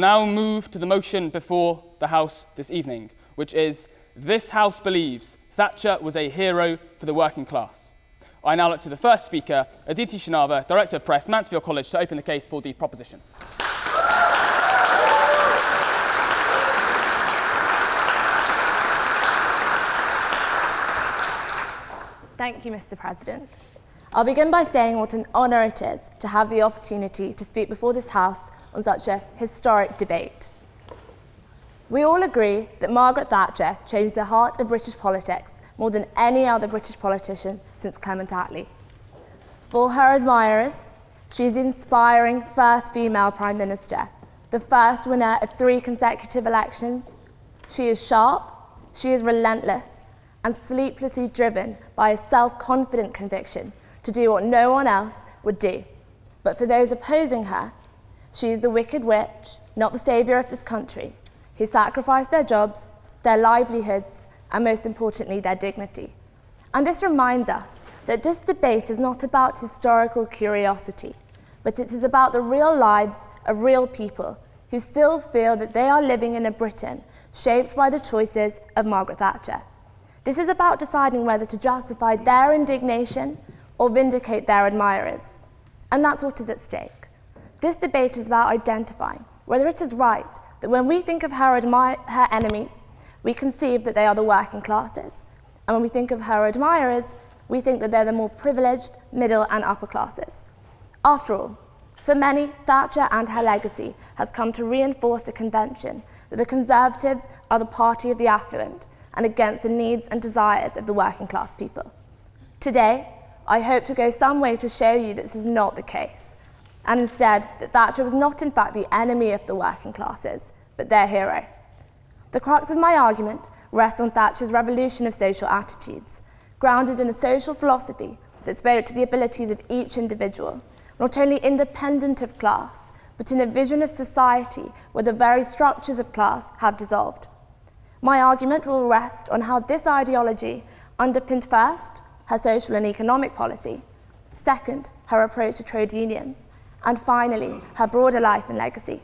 now move to the motion before the House this evening, which is, this House believes Thatcher was a hero for the working class. I now look to the first speaker, Adithi Shenava, Director of Press, Mansfield College, to open the case for the proposition. Thank you, Mr. President. I'll begin by saying what an honour it is to have the opportunity to speak before this House on such a historic debate. We all agree that Margaret Thatcher changed the heart of British politics more than any other British politician since Clement Attlee. For her admirers, she is the inspiring first female Prime Minister, the first winner of 3 consecutive elections. She is sharp, she is relentless, and sleeplessly driven by a self-confident conviction to do what no one else would do. But for those opposing her, she is the wicked witch, not the saviour of this country, who sacrificed their jobs, their livelihoods, and most importantly, their dignity. And this reminds us that this debate is not about historical curiosity, but it is about the real lives of real people who still feel that they are living in a Britain shaped by the choices of Margaret Thatcher. This is about deciding whether to justify their indignation or vindicate their admirers. And that's what is at stake. This debate is about identifying whether it is right that when we think of her enemies, we conceive that they are the working classes. And when we think of her admirers, we think that they're the more privileged, middle and upper classes. After all, for many, Thatcher and her legacy has come to reinforce the convention that the Conservatives are the party of the affluent and against the needs and desires of the working class people. Today, I hope to go some way to show you that this is not the case, and instead that Thatcher was not in fact the enemy of the working classes, but their hero. The crux of my argument rests on Thatcher's revolution of social attitudes, grounded in a social philosophy that spoke to the abilities of each individual, not only independent of class, but in a vision of society where the very structures of class have dissolved. My argument will rest on how this ideology underpinned first, her social and economic policy, second, her approach to trade unions, and finally, her broader life and legacy.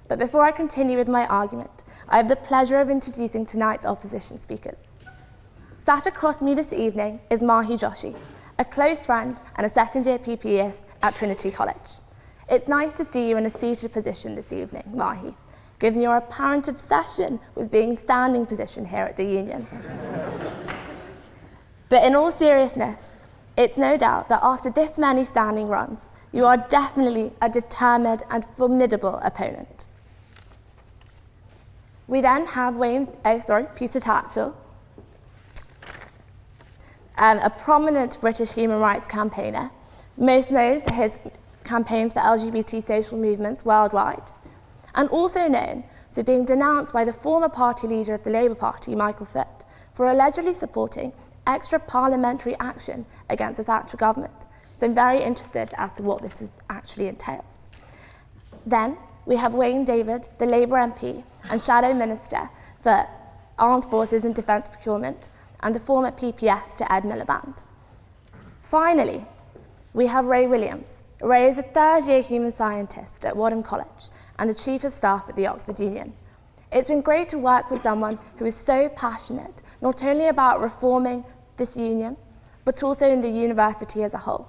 But before I continue with my argument, I have the pleasure of introducing tonight's opposition speakers. Sat across me this evening is Mahi Joshi, a close friend and a second-year PPEist at Trinity College. It's nice to see you in a seated position this evening, Mahi, given your apparent obsession with being standing position here at the Union. But in all seriousness, it's no doubt that after this many standing runs, you are definitely a determined and formidable opponent. We then have Peter Thatcher, a prominent British human rights campaigner, most known for his campaigns for LGBT social movements worldwide, and also known for being denounced by the former party leader of the Labour Party, Michael Foot, for allegedly supporting extra parliamentary action against the Thatcher government. So I'm very interested as to what this actually entails. Then we have Wayne David, the Labour MP and Shadow Minister for Armed Forces and Defence Procurement, and the former PPS to Ed Miliband. Finally, we have Ray Williams. Ray is a third-year human scientist at Wadham College and the Chief of Staff at the Oxford Union. It's been great to work with someone who is so passionate, not only about reforming this union, but also in the university as a whole.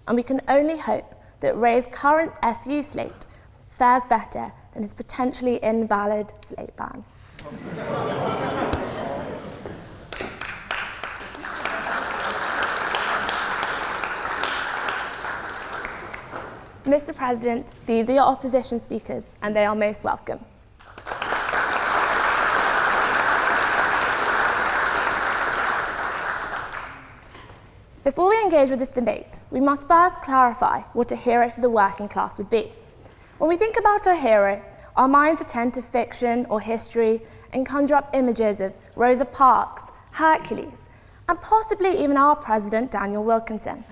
And we can only hope that Ray's current SU slate fares better than his potentially invalid slate ban. Mr. President, these are your opposition speakers, and they are most welcome. Before we engage with this debate, we must first clarify what a hero for the working class would be. When we think about a hero, our minds attend to fiction or history and conjure up images of Rosa Parks, Hercules, and possibly even our president, Daniel Wilkinson.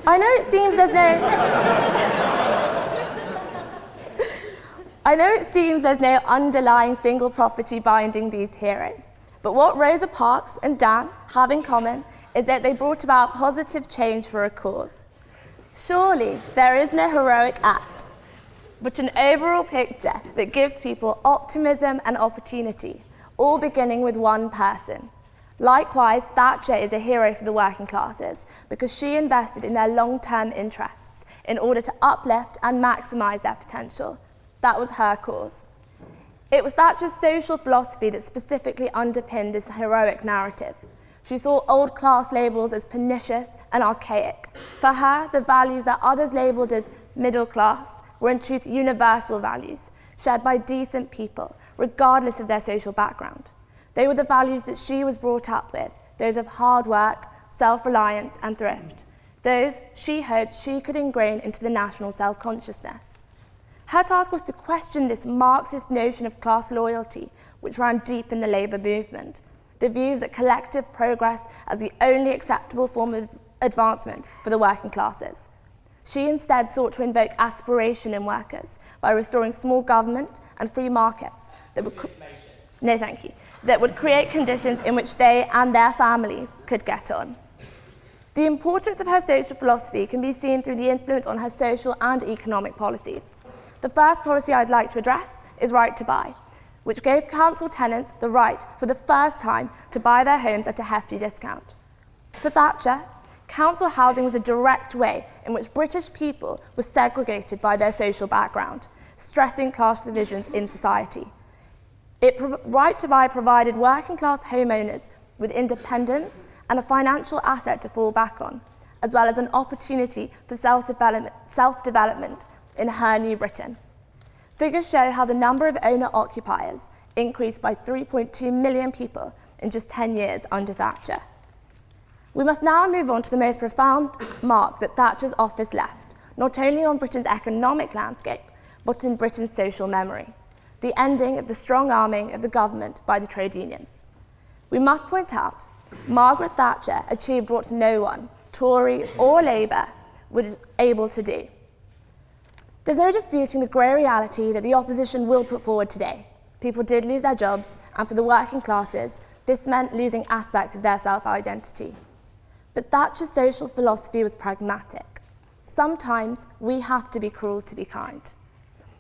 I know it seems there's no underlying single property binding these heroes, but what Rosa Parks and Dan have in common is that they brought about positive change for a cause. Surely there is no heroic act but an overall picture that gives people optimism and opportunity, all beginning with one person. Likewise, Thatcher is a hero for the working classes because she invested in their long-term interests in order to uplift and maximise their potential. That was her cause. It was Thatcher's social philosophy that specifically underpinned this heroic narrative. She saw old class labels as pernicious and archaic. For her, the values that others labelled as middle class were in truth universal values, shared by decent people, regardless of their social background. They were the values that she was brought up with, those of hard work, self-reliance and thrift. Those she hoped she could ingrain into the national self-consciousness. Her task was to question this Marxist notion of class loyalty, which ran deep in the labour movement, the views that collective progress as the only acceptable form of advancement for the working classes. She instead sought to invoke aspiration in workers by restoring small government and free markets that would create conditions in which they and their families could get on. The importance of her social philosophy can be seen through the influence on her social and economic policies. The first policy I'd like to address is right to buy, which gave council tenants the right for the first time to buy their homes at a hefty discount. For Thatcher, council housing was a direct way in which British people were segregated by their social background, stressing class divisions in society. Right to buy provided working class homeowners with independence and a financial asset to fall back on, as well as an opportunity for self-development in her new Britain. Figures show how the number of owner-occupiers increased by 3.2 million people in just 10 years under Thatcher. We must now move on to the most profound mark that Thatcher's office left, not only on Britain's economic landscape, but in Britain's social memory: the ending of the strong arming of the government by the trade unions. We must point out, Margaret Thatcher achieved what no one, Tory or Labour, was able to do. There's no disputing the grey reality that the opposition will put forward today. People did lose their jobs, and for the working classes, this meant losing aspects of their self-identity. But Thatcher's social philosophy was pragmatic. Sometimes we have to be cruel to be kind.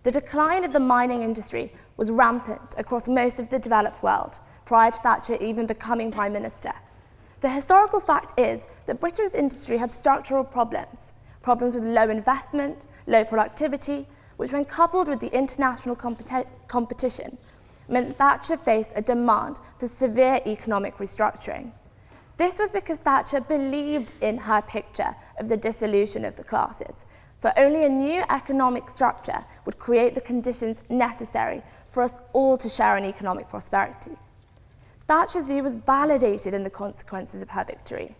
The decline of the mining industry was rampant across most of the developed world prior to Thatcher even becoming Prime Minister. The historical fact is that Britain's industry had structural problems with low investment, low productivity, which when coupled with the international competition, meant Thatcher faced a demand for severe economic restructuring. This was because Thatcher believed in her picture of the dissolution of the classes, for only a new economic structure would create the conditions necessary for us all to share in economic prosperity. Thatcher's view was validated in the consequences of her victory.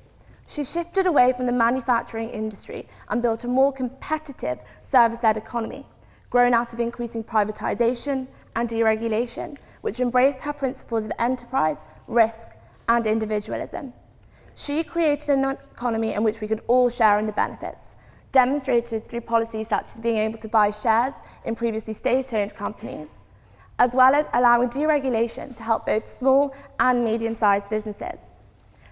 She shifted away from the manufacturing industry and built a more competitive service-led economy, grown out of increasing privatisation and deregulation, which embraced her principles of enterprise, risk, and individualism. She created an economy in which we could all share in the benefits, demonstrated through policies such as being able to buy shares in previously state-owned companies, as well as allowing deregulation to help both small and medium-sized businesses.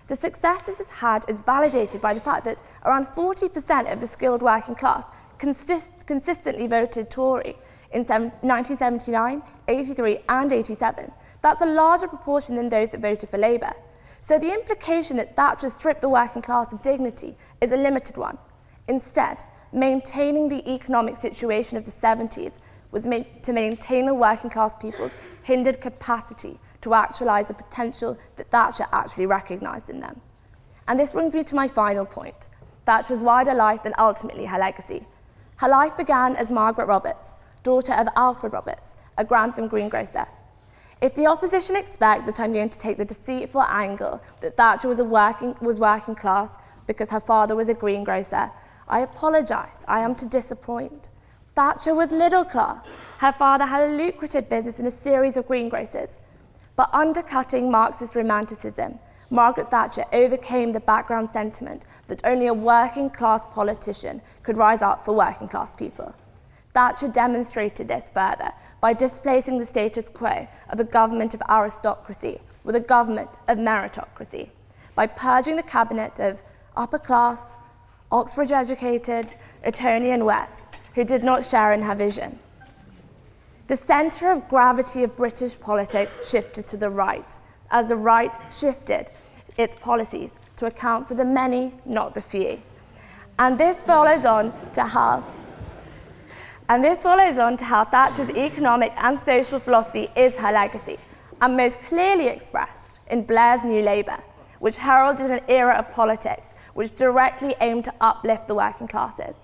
The success this has had is validated by the fact that around 40% of the skilled working class consistently voted Tory in 1979, 83 and 87. That's a larger proportion than those that voted for Labour. So the implication that Thatcher stripped the working class of dignity is a limited one. Instead, maintaining the economic situation of the 70s was meant to maintain the working class people's hindered capacity to actualise the potential that Thatcher actually recognised in them. And this brings me to my final point, Thatcher's wider life and ultimately her legacy. Her life began as Margaret Roberts, daughter of Alfred Roberts, a Grantham greengrocer. If the opposition expect that I'm going to take the deceitful angle that Thatcher was working class because her father was a greengrocer, I apologise, I am to disappoint. Thatcher was middle class. Her father had a lucrative business in a series of greengrocers. But undercutting Marxist romanticism, Margaret Thatcher overcame the background sentiment that only a working class politician could rise up for working class people. Thatcher demonstrated this further by displacing the status quo of a government of aristocracy with a government of meritocracy, by purging the cabinet of upper class, Oxford-educated, Etonian West, who did not share in her vision. The centre of gravity of British politics shifted to the right, as the right shifted its policies to account for the many, not the few. And this follows on to how Thatcher's economic and social philosophy is her legacy, and most clearly expressed in Blair's New Labour, which heralded an era of politics which directly aimed to uplift the working classes.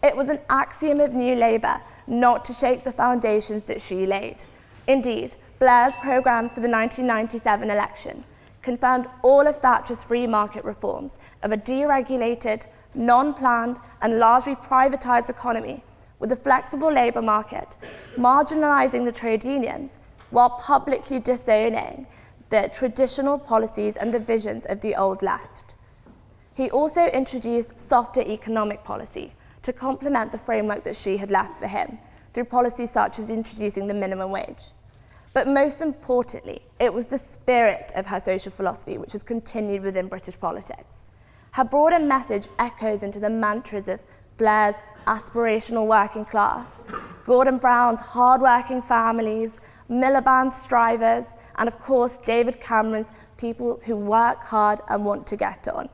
It was an axiom of New Labour not to shake the foundations that she laid. Indeed, Blair's programme for the 1997 election confirmed all of Thatcher's free market reforms of a deregulated, non-planned and largely privatised economy with a flexible labour market, marginalising the trade unions while publicly disowning the traditional policies and the visions of the old left. He also introduced softer economic policy to complement the framework that she had left for him through policies such as introducing the minimum wage. But most importantly, it was the spirit of her social philosophy which has continued within British politics. Her broader message echoes into the mantras of Blair's aspirational working class, Gordon Brown's hard-working families, Miliband's strivers, and of course David Cameron's people who work hard and want to get on,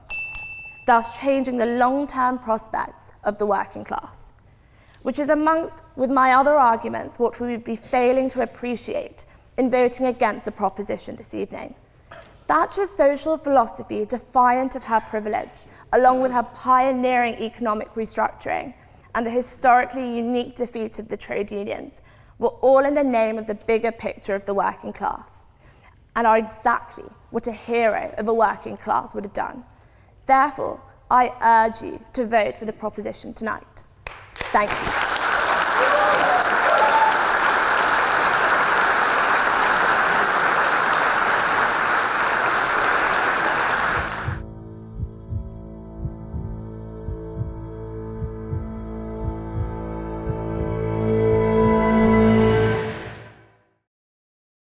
thus changing the long-term prospects of the working class, which is amongst, with my other arguments, what we would be failing to appreciate in voting against the proposition this evening. Thatcher's social philosophy, defiant of her privilege, along with her pioneering economic restructuring and the historically unique defeat of the trade unions, were all in the name of the bigger picture of the working class, and are exactly what a hero of a working class would have done. Therefore, I urge you to vote for the proposition tonight. Thank you.